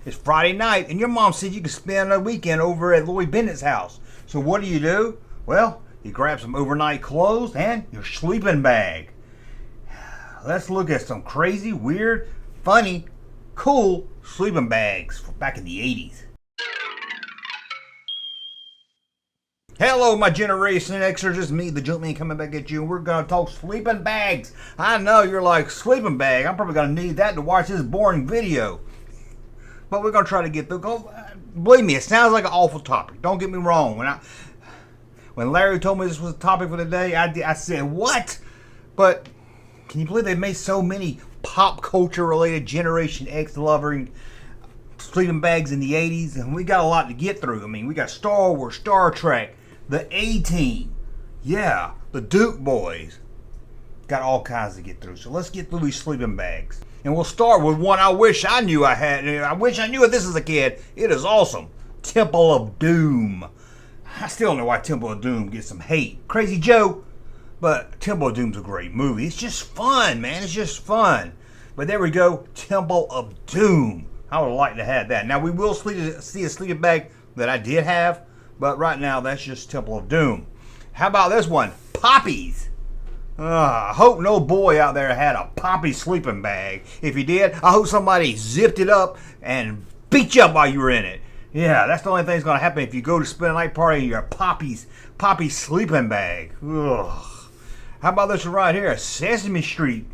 It's Friday night, and your mom said you could spend a weekend over at Lloyd Bennett's house. So what do? Well, you grab some overnight clothes and your sleeping bag. Let's look at some crazy, weird, funny, cool sleeping bags from back in the 80s. Hello, my Generation Xers. It's me, the Junkman, coming back at you, and we're going to talk sleeping bags. I know you're like, sleeping bag? I'm probably going to need that to watch this boring video. But we're going to try to get through. Believe me, it sounds like an awful topic. Don't get me wrong. When Larry told me this was a topic for the day, I said, what? But can you believe they made so many pop culture related Generation X loving sleeping bags in the 80s? And we got a lot to get through. I mean, we got Star Wars, Star Trek, the A-Team. Yeah, the Duke Boys. Got all kinds to get through. So let's get through these sleeping bags. And we'll start with one I wish I knew I had. I wish I knew it this as a kid. It is awesome. Temple of Doom. I still don't know why Temple of Doom gets some hate. Crazy Joe. But Temple of Doom's a great movie. It's just fun, man. It's just fun. But there we go. Temple of Doom. I would like to have that. Now, we will see a sleeping bag that I did have. But right now, that's just Temple of Doom. How about this one? Poppies. I hope no boy out there had a Poppy sleeping bag. If you did, I hope somebody zipped it up and beat you up while you were in it. Yeah, that's the only thing that's going to happen if you go to spend a night party in your Poppy sleeping bag. Ugh. How about this one right here? Sesame Street.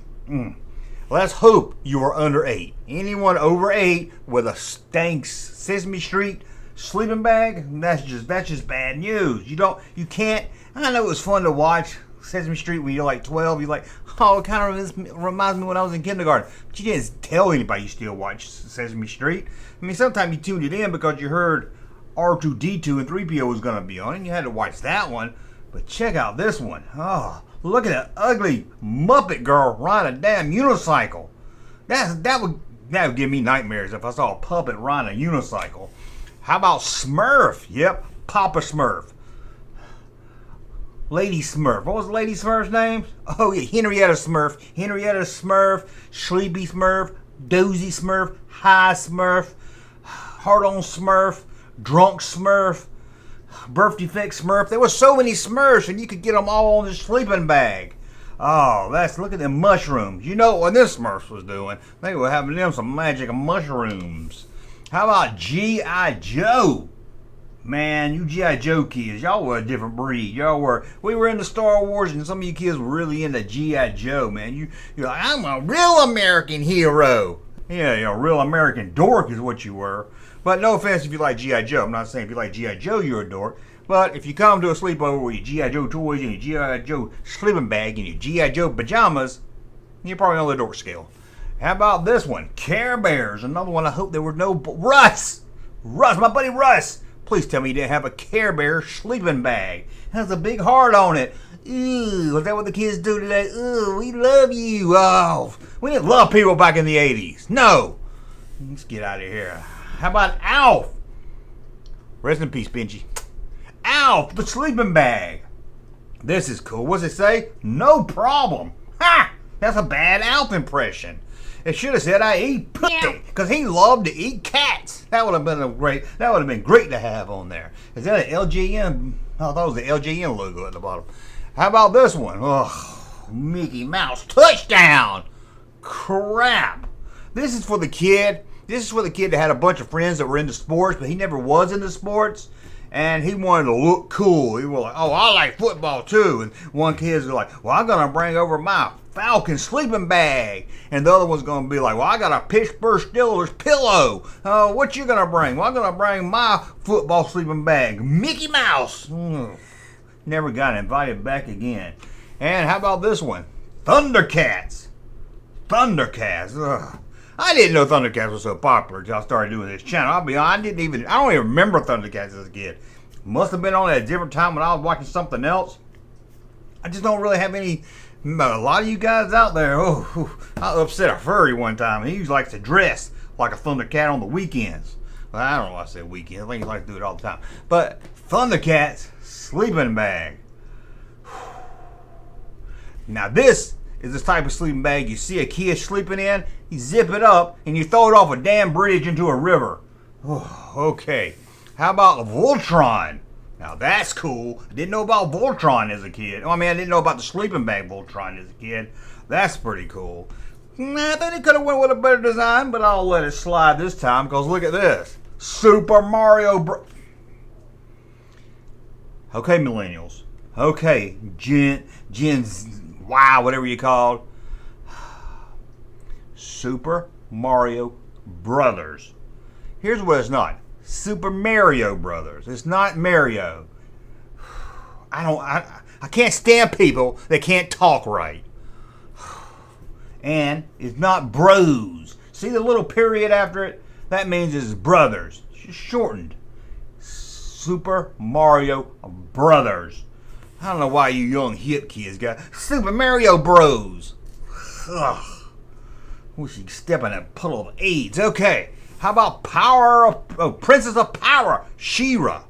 Let's hope you are under 8. Anyone over 8 with a stank Sesame Street sleeping bag, that's just bad news. You can't. I know it was fun to watch Sesame Street when you're like 12. You're like, oh, it kind of reminds me when I was in kindergarten. But you didn't tell anybody you still watch Sesame Street. I mean, sometimes you tuned it in because you heard R2-D2 and 3PO was going to be on, and you had to watch that one. But check out this one. Oh, look at that ugly Muppet girl riding a damn unicycle. That would give me nightmares if I saw a puppet riding a unicycle. How about Smurf? Yep, Papa Smurf. Lady Smurf. What was Lady Smurf's name? Oh yeah, Henrietta Smurf. Henrietta Smurf, Sleepy Smurf, Dozy Smurf, High Smurf, Hard on Smurf, Drunk Smurf, Birth Defect Smurf. There were so many Smurfs, and you could get them all on the sleeping bag. Oh, look at them mushrooms. You know what this Smurfs was doing? They were having them some magic mushrooms. How about G.I. Joe? Man, you G.I. Joe kids, y'all were a different breed. We were into Star Wars, and some of you kids were really into G.I. Joe, man. You're like, I'm a real American hero. Yeah, you're a real American dork is what you were. But no offense if you like G.I. Joe. I'm not saying if you like G.I. Joe, you're a dork. But if you come to a sleepover with your G.I. Joe toys and your G.I. Joe sleeping bag and your G.I. Joe pajamas, you're probably on the dork scale. How about this one? Care Bears. Another one I hope there were no... Russ, my buddy Russ. Please tell me you didn't have a Care Bear sleeping bag. It has a big heart on it. Ooh, is that what the kids do today? Ooh, we love you. Oh, we didn't love people back in the 80s. No. Let's get out of here. How about Alf? Rest in peace, Benji. Alf, the sleeping bag. This is cool. What's it say? No problem. Ha! That's a bad Alf impression. It should have said I eat pussy, because he loved to eat cats. That would have been great to have on there. Is that an LJN? I thought it was the LJN logo at the bottom. How about this one? Oh, Mickey Mouse touchdown. Crap. This is for the kid. This is for the kid that had a bunch of friends that were into sports, but he never was into sports. And he wanted to look cool. He was like, oh, I like football too. And one kid's like, well, I'm going to bring over my Falcon sleeping bag. And the other one's going to be like, well, I got a Pittsburgh Steelers pillow. What you going to bring? Well, I'm going to bring my football sleeping bag. Mickey Mouse. Never got invited back again. And how about this one? Thundercats. Ugh. I didn't know Thundercats was so popular until I started doing this channel. I'll be honest, I don't even remember Thundercats as a kid. Must have been on at a different time when I was watching something else. I just don't really have any. A lot of you guys out there, I upset a furry one time, and he likes to dress like a Thundercat on the weekends. Well, I don't know why I said weekends. I think he likes to do it all the time. But Thundercats sleeping bag. Now this is the type of sleeping bag you see a kid sleeping in, You zip it up and you throw it off a damn bridge into a river. Oh, okay. How about Voltron? Now that's cool. I didn't know about Voltron as a kid. I mean, I didn't know about the sleeping bag Voltron as a kid. That's pretty cool. I think they could have went with a better design, but I'll let it slide this time because look at this. Super Mario Bros. Okay, millennials. Okay, Gen Y, whatever you call it. Super Mario Brothers. Here's what it's not. Super Mario Brothers. It's not Mario. I can't stand people that can't talk right. And it's not bros. See the little period after it? That means it's brothers. It's just shortened. Super Mario Brothers. I don't know why you young hip kids got Super Mario Bros. Ugh. Wish you could step in a puddle of AIDS. Okay. How about Princess of Power, She-Ra?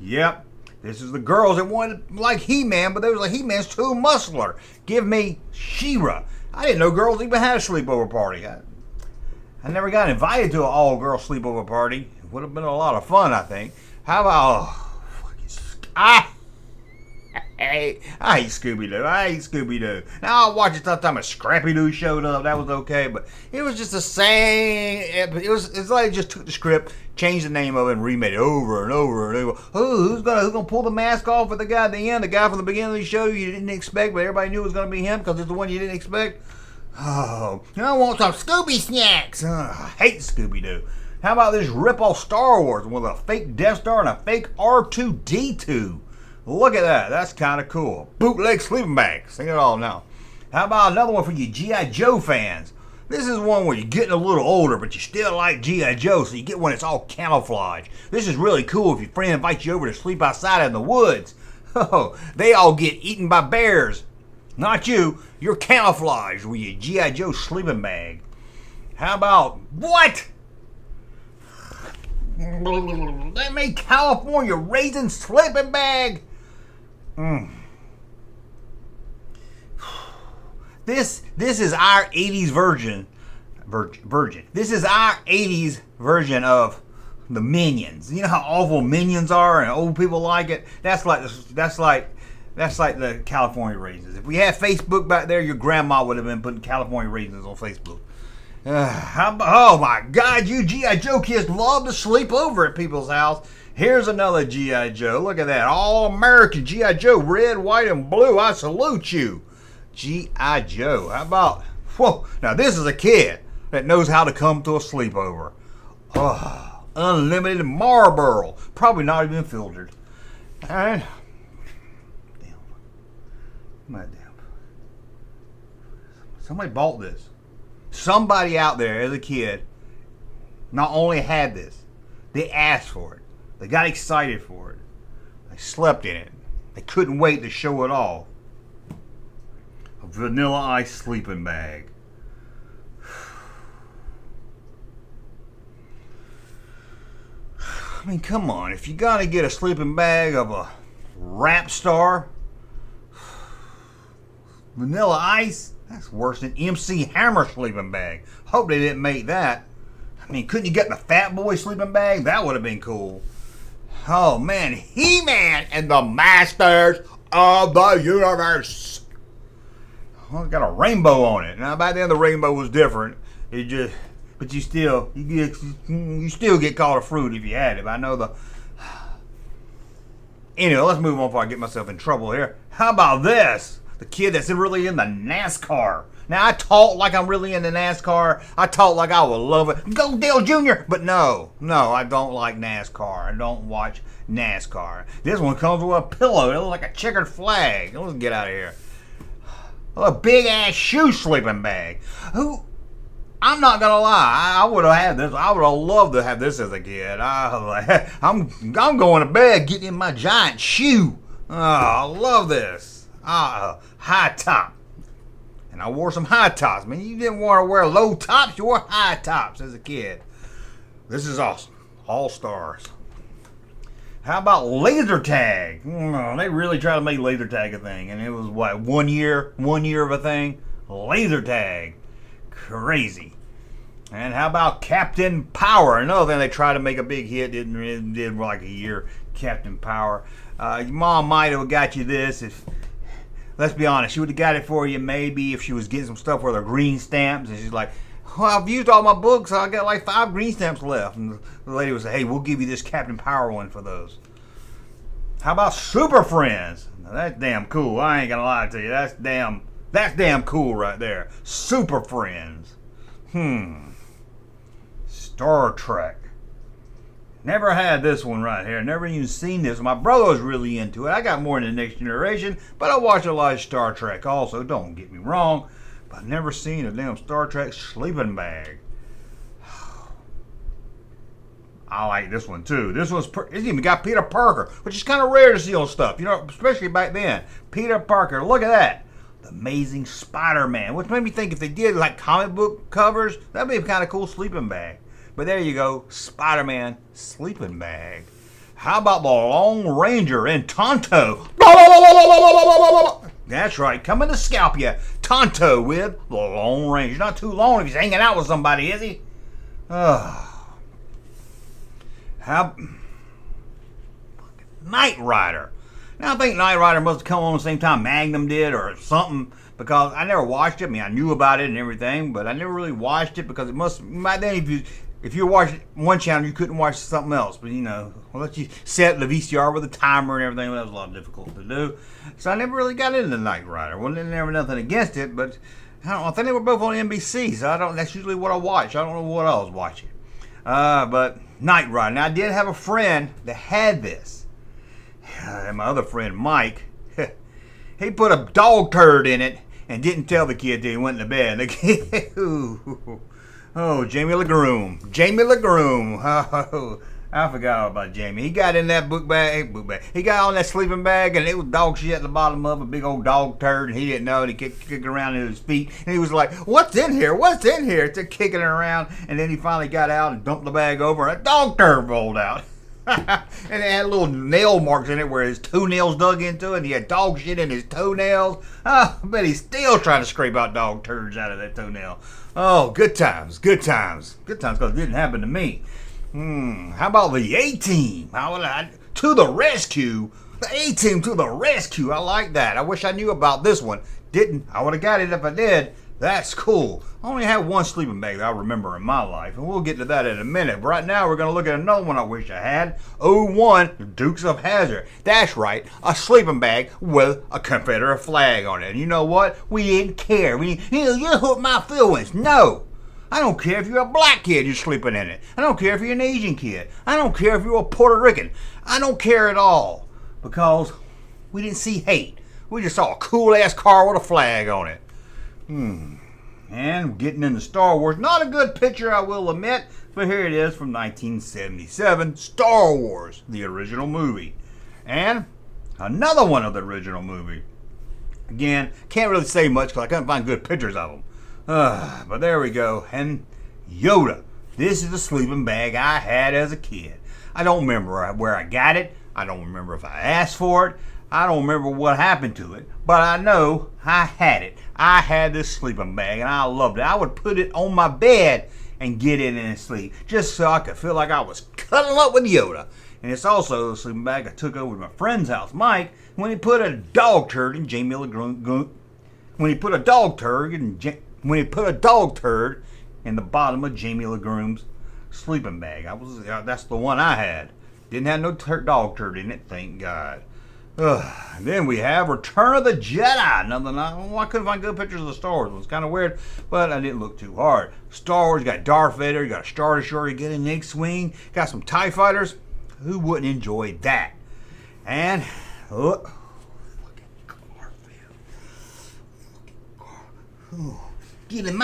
Yep. This is the girls that wanted like He-Man, but they was like, He-Man's too muscular. Give me She-Ra. I didn't know girls even had a sleepover party. I never got invited to an all-girl sleepover party. It would have been a lot of fun, I think. How about... I hate Scooby-Doo. I hate Scooby-Doo. Now I watch it sometime Scrappy-Doo showed up. That was okay, but it was just the same. It's like they just took the script, changed the name of it, and remade it over and over and over. Oh, who's gonna pull the mask off with the guy at the end? The guy from the beginning of the show you didn't expect, but everybody knew it was gonna be him because it's the one you didn't expect. Oh, I want some Scooby snacks. I hate Scooby-Doo. How about this rip-off Star Wars with a fake Death Star and a fake R2-D2? Look at that. That's kind of cool. Bootleg sleeping bag. Sing it all now. How about another one for you G.I. Joe fans? This is one where you're getting a little older, but you still like G.I. Joe, so you get one that's all camouflage. This is really cool if your friend invites you over to sleep outside in the woods. Oh, they all get eaten by bears. Not you. You're camouflaged with your G.I. Joe sleeping bag. How about what? They made California Raisin sleeping bag. This is our 80s version. This is our 80s version of the Minions. You know how awful Minions are and old people like it? That's like the California Raisins. If we had Facebook back there, your grandma would have been putting California Raisins on Facebook. Oh my God, you G.I. Joe kids love to sleep over at people's house. Here's another G.I. Joe. Look at that. All American G.I. Joe. Red, white, and blue. I salute you. G.I. Joe. How about... Whoa. Now, this is a kid that knows how to come to a sleepover. Oh, unlimited Marlboro. Probably not even filtered. All right. Damn. My damn. Somebody bought this. Somebody out there as a kid not only had this, they asked for it. They got excited for it. They slept in it. They couldn't wait to show it off. A Vanilla Ice sleeping bag. I mean, come on. If you gotta get a sleeping bag of a rap star, Vanilla Ice, that's worse than MC Hammer sleeping bag. Hope they didn't make that. I mean, couldn't you get the Fat Boy sleeping bag? That would have been cool. Oh man, He-Man and the Masters of the Universe. Well, it got a rainbow on it. Now back then the rainbow was different. But you still get called a fruit if you had it. But I know the. Anyway, let's move on before I get myself in trouble here. How about this? The kid that's really into NASCAR. Now, I talk like I'm really into NASCAR. I talk like I would love it. Go Dale Jr. But no, I don't like NASCAR. I don't watch NASCAR. This one comes with a pillow. It looks like a checkered flag. Let's get out of here. A big-ass shoe sleeping bag. I'm not going to lie. I would have had this. I would have loved to have this as a kid. I'm going to bed getting in my giant shoe. Oh, I love this. High top. And I wore some high tops. Man, you didn't want to wear low tops. You wore high tops as a kid. This is awesome. All stars. How about laser tag? They really tried to make laser tag a thing. And it was, what, 1 year of a thing? Laser tag. Crazy. And how about Captain Power? Another thing they tried to make a big hit, did like a year. Captain Power. Your mom might have got you this if, let's be honest, she would have got it for you maybe if she was getting some stuff with her green stamps, and she's like, well, I've used all my books, so I got like 5 green stamps left. And the lady would say, hey, we'll give you this Captain Power one for those. How about Super Friends? Now, that's damn cool. I ain't gonna lie to you. That's damn cool right there. Super Friends. Star Trek. Never had this one right here. Never even seen this. My brother was really into it. I got more in the Next Generation, but I watch a lot of Star Trek also. Don't get me wrong. But I've never seen a damn Star Trek sleeping bag. I like this one too. This one's it's even got Peter Parker, which is kind of rare to see on stuff, you know, especially back then. Peter Parker, look at that. The Amazing Spider-Man, which made me think if they did like comic book covers, that'd be a kind of cool sleeping bag. But there you go, Spider-Man sleeping bag. How about the Lone Ranger and Tonto? That's right, coming to scalp you. Tonto with the Lone Ranger. Not too long if he's hanging out with somebody, is he? Knight Rider. Now I think Knight Rider must have come on the same time Magnum did or something, because I never watched it. I mean, I knew about it and everything, but I never really watched it because it must. Back then, if you watched one channel, you couldn't watch something else. But you know, well, let you set the VCR with a timer and everything. That was a lot difficult to do. So I never really got into Knight Rider. Well, never nothing against it, but I don't know. I think they were both on NBC, so I don't. That's usually what I watch. I don't know what I was watching. But Knight Rider. Now I did have a friend that had this. And my other friend Mike, he put a dog turd in it and didn't tell the kid till he went to bed. The kid, oh, Jamie LeGroom. Jamie LeGroom. Oh, I forgot all about Jamie. He got in that book bag. He got on that sleeping bag, and it was dog shit at the bottom of a big old dog turd, and he didn't know, and he kicked around in his feet, and he was like, what's in here? What's in here? It's kicking it around, and then he finally got out and dumped the bag over, and a dog turd rolled out. And it had little nail marks in it where his toenails dug into it, and he had dog shit in his toenails. Oh, I bet he's still trying to scrape out dog turds out of that toenail. Oh, good times, good times. Good times, because it didn't happen to me. How about the A-Team? To the rescue. The A-Team to the rescue. I like that. I wish I knew about this one. Didn't. I would have got it if I did. That's cool. I only had one sleeping bag that I remember in my life, and we'll get to that in a minute. But right now, we're going to look at another one I wish I had. 01 Dukes of Hazzard. That's right, a sleeping bag with a Confederate flag on it. And you know what? We didn't care. You hurt my feelings. No. I don't care if you're a black kid, you're sleeping in it. I don't care if you're an Asian kid. I don't care if you're a Puerto Rican. I don't care at all, because we didn't see hate. We just saw a cool-ass car with a flag on it. And getting into Star Wars. Not a good picture, I will admit, but here it is from 1977. Star Wars, the original movie. And another one of the original movie. Again, can't really say much because I couldn't find good pictures of them. But there we go. And Yoda. This is the sleeping bag I had as a kid. I don't remember where I got it. I don't remember if I asked for it. I don't remember what happened to it. But I know I had it. I had this sleeping bag and I loved it. I would put it on my bed and get in and sleep, just so I could feel like I was cuddling up with Yoda. And it's also the sleeping bag I took over to my friend's house, Mike, when he put a dog turd in Jamie LeGroom. When he put a dog turd in the bottom of Jamie LeGroom's sleeping bag. That's the one I had. Didn't have no dog turd in it, thank God. Then we have Return of the Jedi. I couldn't find good pictures of the Star Wars. It was kind of weird, but I didn't look too hard. Star Wars, you got Darth Vader, you got a Star Destroyer, you get an X-Wing, got some TIE Fighters. Who wouldn't enjoy that? And, look at Garfield. Get in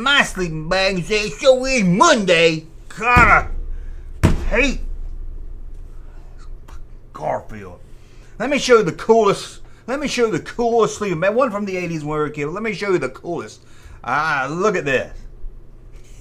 my sleeping bag and say, so is Monday. God, I hate Garfield. Let me show you the coolest sleeping bag. One from the 80s when we were a kid. Let me show you the coolest. Look at this.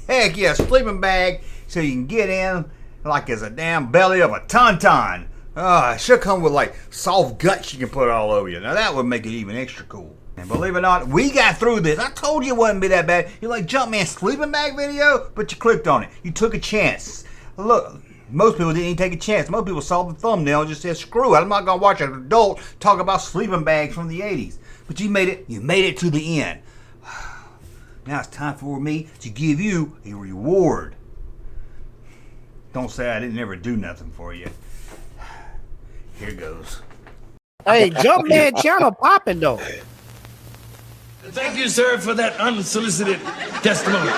Heck yeah, sleeping bag so you can get in like it's a damn belly of a tauntaun. It should come with like soft guts you can put all over you. Now that would make it even extra cool. And believe it or not, we got through this. I told you it wouldn't be that bad. You're like, Junkman sleeping bag video? But you clicked on it. You took a chance. Look, most people didn't even take a chance. Most people saw the thumbnail and just said, screw it. I'm not going to watch an adult talk about sleeping bags from the 80s. But you made it to the end. Now it's time for me to give you a reward. Don't say I didn't ever do nothing for you. Here goes. Hey, Junkman channel popping though. Thank you, sir, for that unsolicited testimony.